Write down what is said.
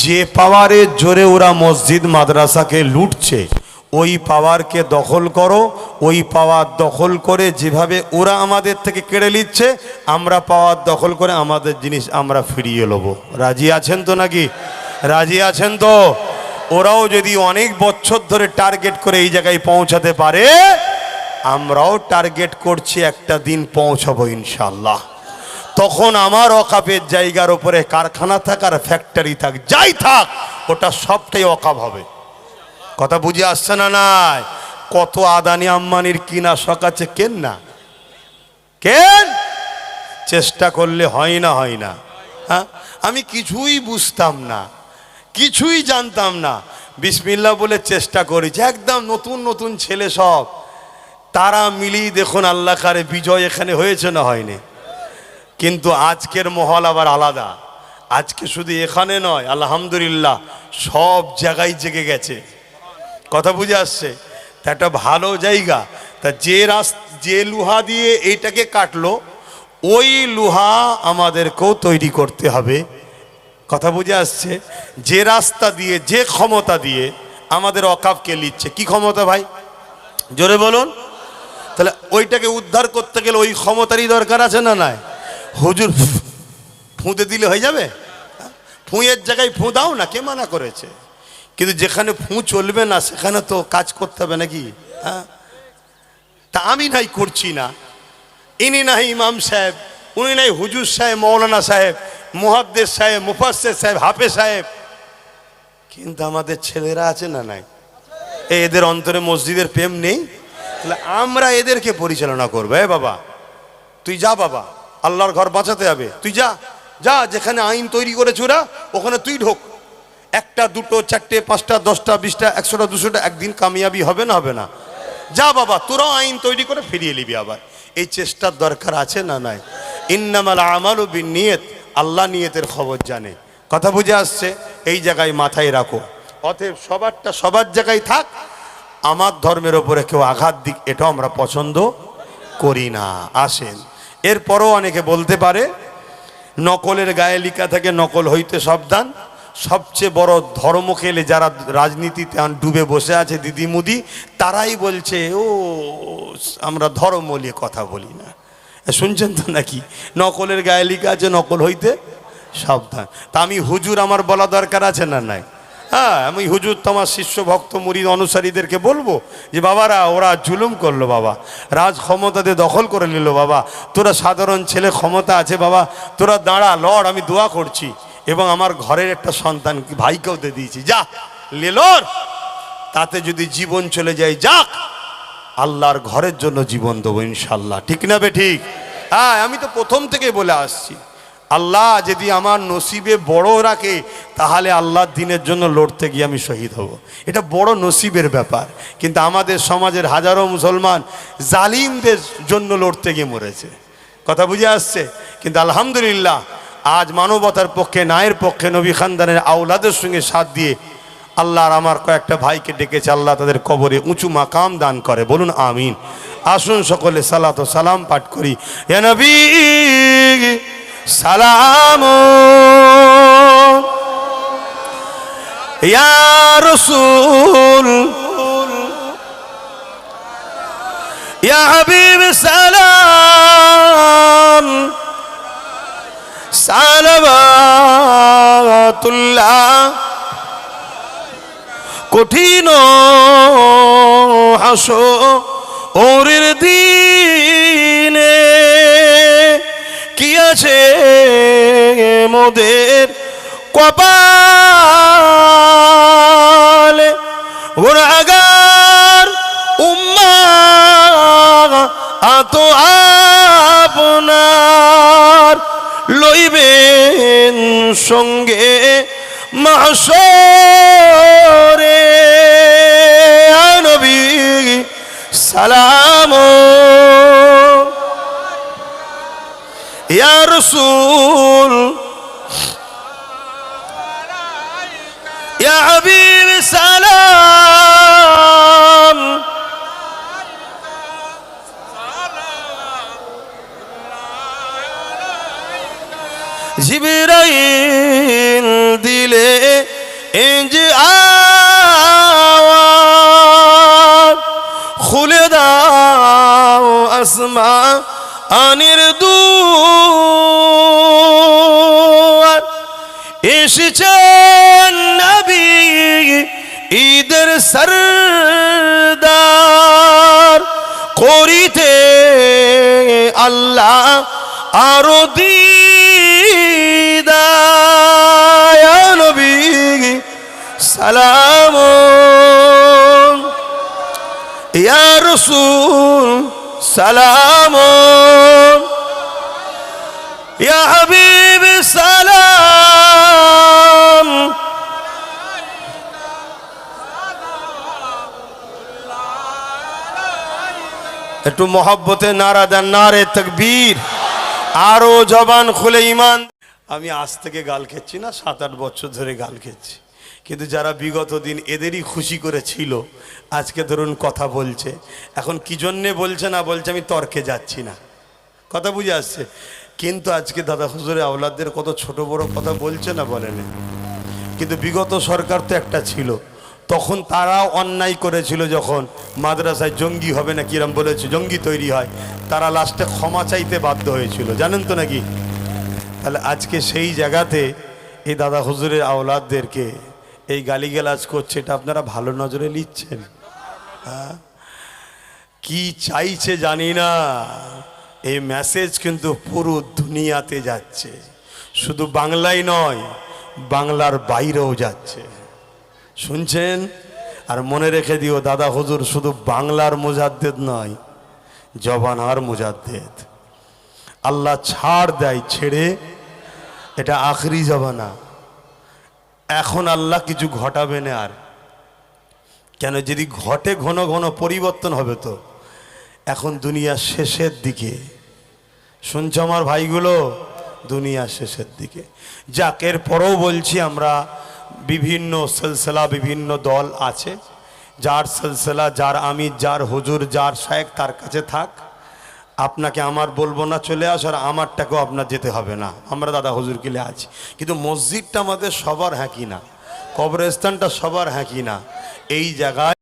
যে পাওয়ারের জোরে ওরা মসজিদ মাদ্রাসাকে লুটছে ওই পাওয়ারকে দখল করো। ওই পাওয়ার দখল করে যেভাবে ওরা আমাদের থেকে কেড়ে নিচ্ছে আমরা পাওয়ার দখল করে আমাদের জিনিস আমরা ফিরিয়ে নেবো। রাজি আছেন তো নাকি? রাজি আছেন তো? ওরাও যদি অনেক বছর ধরে টার্গেট করে এই জায়গায় পৌঁছাতে পারে আমরাও টার্গেট করছি একটা দিন পৌঁছাবো ইনশাল্লাহ। তখন আমার ওয়াকাফের জায়গার উপরে কারখানা থাক আর ফ্যাক্টরি থাক যাই থাক ওটা সবটাই ওয়াকাফ হবে। কথা বুঝে আসছে না? নাই কত আদানি আম্বানির কিনা শখ আছে, কেন না কেন? চেষ্টা করলে হয় না, হয় না? হ্যাঁ, আমি কিছুই বুঝতাম না, কিছুই জানতাম না, বিসমিল্লাহ বলে চেষ্টা করেছি। একদম নতুন নতুন ছেলে সব, তারা মিলিয়ে দেখুন আল্লাহ কারে বিজয় এখানে হয়েছে না হয়নি। কিন্তু আজকের মহল আবার আলাদা। আজকে শুধু এখানে নয়, আলহামদুলিল্লাহ সব জায়গায় জেগে গেছে। কথা বুঝে আসছে? তা একটা ভালো জায়গা। তা যে লোহা দিয়ে এইটাকে কাটলো ওই লোহা আমাদেরকেও তৈরি করতে হবে। কথা বুঝে আসছে? যে রাস্তা দিয়ে যে ক্ষমতা দিয়ে আমাদের ওয়াকাফকে নিচ্ছে, কি ক্ষমতা ভাই জোরে বলুন? তাহলে ওইটাকে উদ্ধার করতে গেলে ওই ক্ষমতারই দরকার আছে না নাই? হুজুর ফুঁতে দিলে হয়ে যাবে? ফুঁয়ের জায়গায় ফুঁ দাও না, কে মানা করেছে? কিন্তু যেখানে ফুঁ চলবে না সেখানে তো কাজ করতে হবে নাকি? হ্যাঁ, তা আমি নাই করছি না, ইনি নাই ইমাম সাহেব, উনি নাই হুজুর সাহেব, মৌলানা সাহেব, মুহাদ্দিস সাহেব, মুফাসসির সাহেব, হাফেজ সাহেব, কিন্তু আমাদের ছেলেরা আছে না নাই? এদের অন্তরে মসজিদের প্রেম নেই। তাহলে আমরা এদেরকে পরিচালনা করবো। এ বাবা তুই যা, বাবা আল্লাহর ঘর বাঁচাতে হবে, তুই যা যা, যেখানে আইন তৈরি করেছে ওরা ওখানে তুই ঢোক। একটা দুটো চারটে পাঁচটা 10টা 20টা 100টা 200টা একদিন কামিয়াবি হবে না? হবে না? যা বাবা, তোরাও আইন তৈরি করে ফিরিয়ে নিবি। আবার এই চেষ্টার দরকার আছে না নাই? ইন্নামাল আমালু বিন্নিয়াত, আল্লাহ নিয়তের খবর জানে। কথা বুঝে আসছে? এই জায়গায় মাথায় রাখো। অতএব সবারটা সবার জায়গায় থাক, আমার ধর্মের ওপরে কেউ আঘাত দিক এটাও আমরা পছন্দ করি না। আসেন, এরপরও অনেকে বলতে পারে নকলের গায়ে লেখা থাকে নকল হইতে সাবধান। সবচেয়ে বড় ধর্ম খেলে যারা রাজনীতিতে ডুবে বসে আছে দিদি মুদি, তারাই বলছে ও আমরা ধর্ম নিয়ে কথা বলি না। শুনছেন তো নাকি? নকলের গায়ে লেখা আছে নকল হইতে সাবধান। তা আমি হুজুর, আমার বলা দরকার আছে না নাই? হ্যাঁ, আমি হুজুর তোমার শিষ্য ভক্ত মুরিদ অনুসারীদেরকে বলবো যে বাবারা ওরা জুলুম করলো বাবা, রাজ ক্ষমতাতে দখল করে নিল বাবা, তোরা সাধারণ ছেলে ক্ষমতা আছে বাবা, তোরা দাঁড়া লড়, আমি দোয়া করছি। এবং আমার ঘরের একটা সন্তান ভাইকেও দিয়ে দিয়েছি, যা লেলর, তাতে যদি জীবন চলে যায় যাক, আল্লাহর ঘরের জন্য জীবন দেবো ইনশাল্লাহ। ঠিক না বে ঠিক? হ্যাঁ, আমি তো প্রথম থেকে বলে আসছি আল্লাহ যদি আমার নসিবে বড় রাখে তাহলে আল্লাহর দ্বীনের জন্য লড়তে গিয়ে আমি শহীদ হব। এটা বড় নসিবের ব্যাপার। কিন্তু আমাদের সমাজের হাজারো মুসলমান জালিমদের জন্য লড়তে গিয়ে মরেছে। কথা বুঝে আসছে? কিন্তু আলহামদুলিল্লাহ আজ মানবতার পক্ষে, ন্যায়ের পক্ষে, নবী খানদানের আওলাদের সঙ্গে সাথ দিয়ে আল্লাহর আমার কয়েকটা ভাইকে ডেকেছে। আল্লাহ তাদের কবরে উঁচু মাকাম দান করে, বলুন আমিন। আসুন সকলে সালাত ও সালাম পাঠ করি। ইয়া নবী সালাম, ইয়া রাসূল, ইয়া হাবিব সালাম, সালাওয়াতুল্লাহ। কঠিন হাসরের দিনে কি আছে মোদের কপালে, গুনাহগার উম্মাত আপনার লইবেন সঙ্গে মাহশরে। নবী সালাম, ইয়া রাসূল, ইয়া হাবিব সালাম, জিবরাইল দিলে ইঞ্জ আওয়াজ খুলে দাও আসমা আনির দুয়ার এসেছেন নবী ঈদের সরদার করিতে আল্লাহ আরো দিদার ইয়া নবী সালাম ইয়া রাসূল সালাম ইয়া হাবিব সালাম একটু মহব্বতে নারা দেন নারে তাকবীর আরো জবান খুলে ঈমান। আমি আজ থেকে গাল খেচ্ছি না, 7-8 বছর ধরে গাল খেচ্ছি, কিন্তু যারা বিগত দিন এদেরই খুশি করেছিল আজকে ধরুন কথা বলছে। এখন কি জন্যে বলছে না বলছে আমি তর্কে যাচ্ছি না, কথা বুঝে আসছে। কিন্তু আজকে দাদা হুজুরের আওলাদদের কত ছোট বড় কথা বলছে না বলেন। কিন্তু বিগত সরকার তো একটা ছিল, তখন তারাও অন্যায় করেছিল, যখন মাদ্রাসায় জঙ্গি হবে না কিরম বলেছে জঙ্গি তৈরি হয়, তারা লাস্টে ক্ষমা চাইতে বাধ্য হয়েছিল, জানেন তো নাকি। তাহলে আজকে সেই জায়গাতে এই দাদা হুজুরের আওলাদদেরকে এই গালিগালাজ করছে, এটা আপনারা ভালো নজরে নিচ্ছেন? কি চাইছে জানি না, এই মেসেজ কিন্তু পুরো দুনিয়াতে যাচ্ছে, শুধু বাংলায় নয় বাংলার বাইরেও যাচ্ছে, শুনছেন? আর মনে রেখে দিও দাদা হুজুর শুধু বাংলার মুজাদ্দেদ নয়, জবানার মুজাদ্দেদ। আল্লাহ ছাড় দেয় ছেড়ে, এটা আখরি জবানা। এখন আল্লাহ কিছু ঘটাবে না আর, কেন যদি ঘটে ঘন ঘন পরিবর্তন হবে তো। এখন দুনিয়া শেষের দিকে, শুনছো আমার ভাইগুলো, দুনিয়া শেষের দিকে। যাক, এর পরেও বলছি আমরা বিভিন্ন সিলসিলা বিভিন্ন দল আছে, যার সিলসিলা যার আমির যার হুজুর যার শায়েখ তার কাছে থাক, আপনাকে আমার বলবো না চলে আস, আর আমারটাকেও আপনার যেতে হবে না, আমরা দাদা হুজুর কিলে আছি। কিন্তু মসজিদটা আমাদের সবার হ্যাঁ কি না, কবরস্থানটা সবার হ্যাঁ কি না, এই জায়গায়